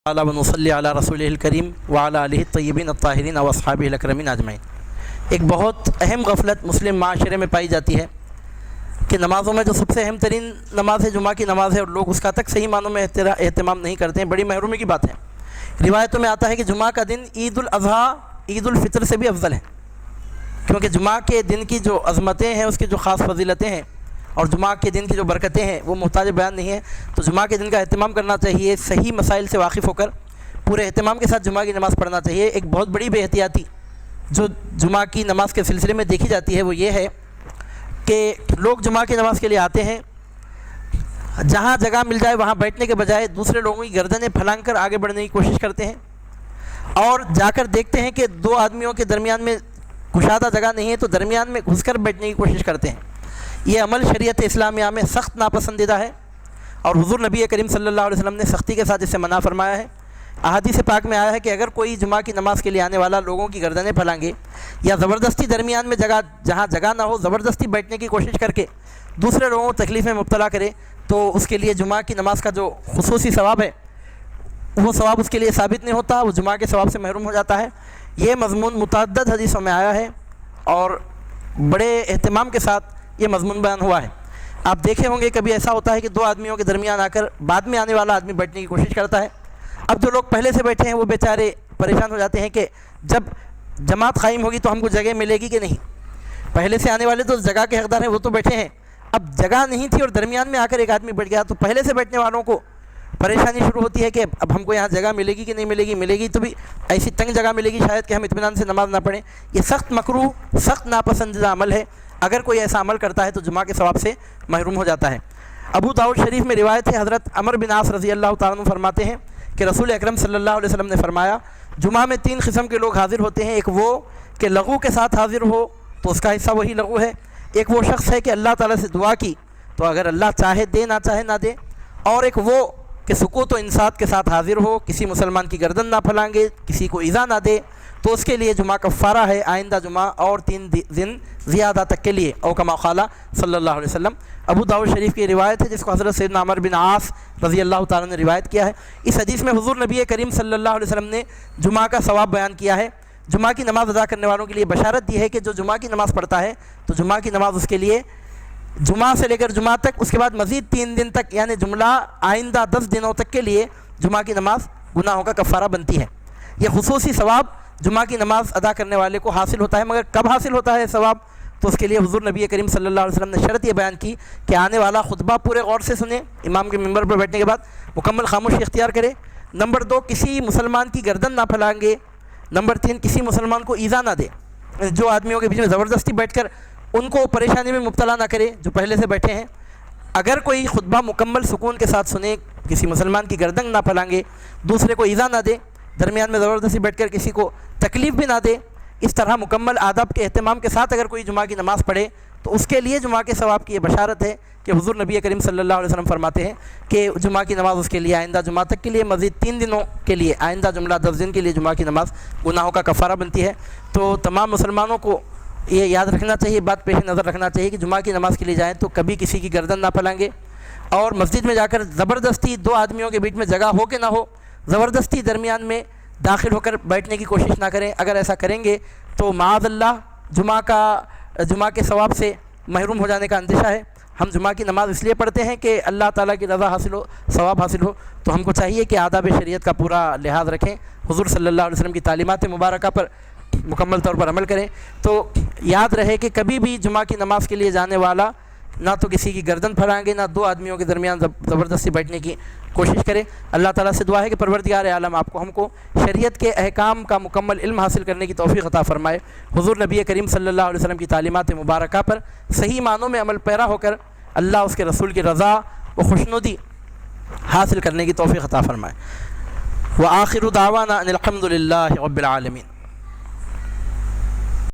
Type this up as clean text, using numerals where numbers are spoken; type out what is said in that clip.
علی ونصلی علی رسولہ الکریم وعلی آلہ الطیبین الطاہرین واصحابہ الاکرمین اجمعین۔ ایک بہت اہم غفلت مسلم معاشرے میں پائی جاتی ہے کہ نمازوں میں جو سب سے اہم ترین نماز ہے جمعہ کی نماز ہے، اور لوگ اس کا تک صحیح معنوں میں اہتمام نہیں کرتے ہیں۔ بڑی محرومی کی بات ہے۔ روایتوں میں آتا ہے کہ جمعہ کا دن عید الاضحیٰ عید الفطر سے بھی افضل ہے، کیونکہ جمعہ کے دن کی جو عظمتیں ہیں، اس کی جو خاص فضیلتیں ہیں، اور جمعہ کے دن کی جو برکتیں ہیں وہ محتاج بیان نہیں ہیں۔ تو جمعہ کے دن کا اہتمام کرنا چاہیے، صحیح مسائل سے واقف ہو کر پورے اہتمام کے ساتھ جمعہ کی نماز پڑھنا چاہیے۔ ایک بہت بڑی بے احتیاطی جو جمعہ کی نماز کے سلسلے میں دیکھی جاتی ہے وہ یہ ہے کہ لوگ جمعہ کی نماز کے لیے آتے ہیں، جہاں جگہ مل جائے وہاں بیٹھنے کے بجائے دوسرے لوگوں کی گردنیں پھلانگ کر آگے بڑھنے کی کوشش کرتے ہیں، اور جا کر دیکھتے ہیں کہ دو آدمیوں کے درمیان میں کشادہ جگہ نہیں ہے تو درمیان میں گھس کر بیٹھنے کی کوشش کرتے ہیں۔ یہ عمل شریعت اسلامیہ میں سخت ناپسندیدہ ہے، اور حضور نبی کریم صلی اللہ علیہ وسلم نے سختی کے ساتھ اسے منع فرمایا ہے۔ احادیث پاک میں آیا ہے کہ اگر کوئی جمعہ کی نماز کے لیے آنے والا لوگوں کی گردنیں پھلانگے یا زبردستی درمیان میں جہاں جگہ نہ ہو زبردستی بیٹھنے کی کوشش کر کے دوسرے لوگوں کو تکلیف میں مبتلا کرے، تو اس کے لیے جمعہ کی نماز کا جو خصوصی ثواب ہے وہ ثواب اس کے لیے ثابت نہیں ہوتا، وہ جمعہ کے ثواب سے محروم ہو جاتا ہے۔ یہ مضمون متعدد حدیثوں میں آیا ہے اور بڑے اہتمام کے ساتھ یہ مضمون بیان ہوا ہے۔ آپ دیکھے ہوں گے کبھی ایسا ہوتا ہے کہ دو آدمیوں کے درمیان آ کر بعد میں آنے والا آدمی بیٹھنے کی کوشش کرتا ہے۔ اب جو لوگ پہلے سے بیٹھے ہیں وہ بیچارے پریشان ہو جاتے ہیں کہ جب جماعت قائم ہوگی تو ہم کو جگہ ملے گی کہ نہیں۔ پہلے سے آنے والے تو جگہ کے حقدار ہیں، وہ تو بیٹھے ہیں، اب جگہ نہیں تھی اور درمیان میں آ کر ایک آدمی بیٹھ گیا تو پہلے سے بیٹھنے والوں کو پریشانی شروع ہوتی ہے کہ اب ہم کو یہاں جگہ ملے گی کہ نہیں ملے گی، ملے گی تو بھی ایسی تنگ جگہ ملے گی شاید کہ ہم اطمینان سے نماز نہ پڑھیں۔ یہ سخت مکروہ، سخت ناپسندیدہ عمل ہے۔ اگر کوئی ایسا عمل کرتا ہے تو جمعہ کے ثواب سے محروم ہو جاتا ہے۔ ابو داؤد شریف میں روایت ہے، حضرت عمر بن عاص رضی اللہ تعالیٰ عنہ فرماتے ہیں کہ رسول اکرم صلی اللہ علیہ وسلم نے فرمایا، جمعہ میں 3 قسم کے لوگ حاضر ہوتے ہیں۔ ایک وہ کہ لغو کے ساتھ حاضر ہو تو اس کا حصہ وہی لغو ہے، ایک وہ شخص ہے کہ اللہ تعالیٰ سے دعا کی تو اگر اللہ چاہے دے نہ چاہے نہ دے، اور ایک وہ کہ سکوت و انصات کے ساتھ حاضر ہو، کسی مسلمان کی گردن نہ پھلانگے، کسی کو ایذا نہ دے، تو اس کے لیے جمعہ کفارہ ہے آئندہ جمعہ اور 3 دن زیادہ تک کے لیے، او کما قال صلی اللہ علیہ وسلم۔ ابو داؤد شریف کی روایت ہے جس کو حضرت سیدنا عمر بن عاص رضی اللہ تعالیٰ نے روایت کیا ہے۔ اس حدیث میں حضور نبی کریم صلی اللہ علیہ وسلم نے جمعہ کا ثواب بیان کیا ہے۔ جمعہ کی نماز ادا کرنے والوں کے لیے بشارت دی ہے کہ جو جمعہ کی نماز پڑھتا ہے تو جمعہ کی نماز اس کے لیے جمعہ سے لے کر جمعہ تک، اس کے بعد مزید 3 دن تک، یعنی جملہ آئندہ 10 دنوں تک کے لیے جمعہ کی نماز گناہوں کا کفارہ بنتی ہے۔ یہ خصوصی ثواب جمعہ کی نماز ادا کرنے والے کو حاصل ہوتا ہے، مگر کب حاصل ہوتا ہے ثواب؟ تو اس کے لیے حضور نبی کریم صلی اللہ علیہ وسلم نے شرط یہ بیان کی کہ آنے والا خطبہ پورے غور سے سنے، امام کے ممبر پر بیٹھنے کے بعد مکمل خاموشی اختیار کرے۔ نمبر 2، کسی مسلمان کی گردن نہ پھلانگے۔ نمبر 3، کسی مسلمان کو ایذا نہ دے، جو آدمیوں کے بیچ میں زبردستی بیٹھ کر ان کو پریشانی میں مبتلا نہ کرے جو پہلے سے بیٹھے ہیں۔ اگر کوئی خطبہ مکمل سکون کے ساتھ سنے، کسی مسلمان کی گردن نہ پھلانگے، دوسرے کو ایذا نہ دے، درمیان میں زبردستی بیٹھ کر کسی کو تکلیف بھی نہ دے، اس طرح مکمل آداب کے اہتمام کے ساتھ اگر کوئی جمعہ کی نماز پڑھے تو اس کے لیے جمعہ کے ثواب کی یہ بشارت ہے کہ حضور نبی کریم صلی اللہ علیہ وسلم فرماتے ہیں کہ جمعہ کی نماز اس کے لیے آئندہ جمعہ تک کے لیے مزید 3 دنوں کے لیے، آئندہ جملہ 10 دن کے لیے جمعہ کی نماز گناہوں کا کفارہ بنتی ہے۔ تو تمام مسلمانوں کو یہ یاد رکھنا چاہیے، بات پیش نظر رکھنا چاہیے کہ جمعہ کی نماز کے لیے جائیں تو کبھی کسی کی گردن نہ پھلانگے، اور مسجد میں جا کر زبردستی 2 آدمیوں کے بیچ میں جگہ ہو کہ نہ ہو زبردستی درمیان میں داخل ہو کر بیٹھنے کی کوشش نہ کریں۔ اگر ایسا کریں گے تو معاذ اللہ جمعہ کے ثواب سے محروم ہو جانے کا اندیشہ ہے۔ ہم جمعہ کی نماز اس لیے پڑھتے ہیں کہ اللہ تعالیٰ کی رضا حاصل ہو، ثواب حاصل ہو، تو ہم کو چاہیے کہ آداب شریعت کا پورا لحاظ رکھیں، حضور صلی اللہ علیہ وسلم کی تعلیمات مبارکہ پر مکمل طور پر عمل کریں۔ تو یاد رہے کہ کبھی بھی جمعہ کی نماز کے لیے جانے والا نہ تو کسی کی گردن پھلانگے، نہ 2 آدمیوں کے درمیان زبردستی بیٹھنے کی کوشش کرے۔ اللہ تعالیٰ سے دعا ہے کہ پروردگار عالم آپ کو ہم کو شریعت کے احکام کا مکمل علم حاصل کرنے کی توفیق عطا فرمائے، حضور نبی کریم صلی اللہ علیہ وسلم کی تعلیمات مبارکہ پر صحیح معنوں میں عمل پیرا ہو کر اللہ اس کے رسول کی رضا و خوشنودی حاصل کرنے کی توفیق عطا فرمائے۔ وآخر دعوانا ان الحمد للہ رب العالمین۔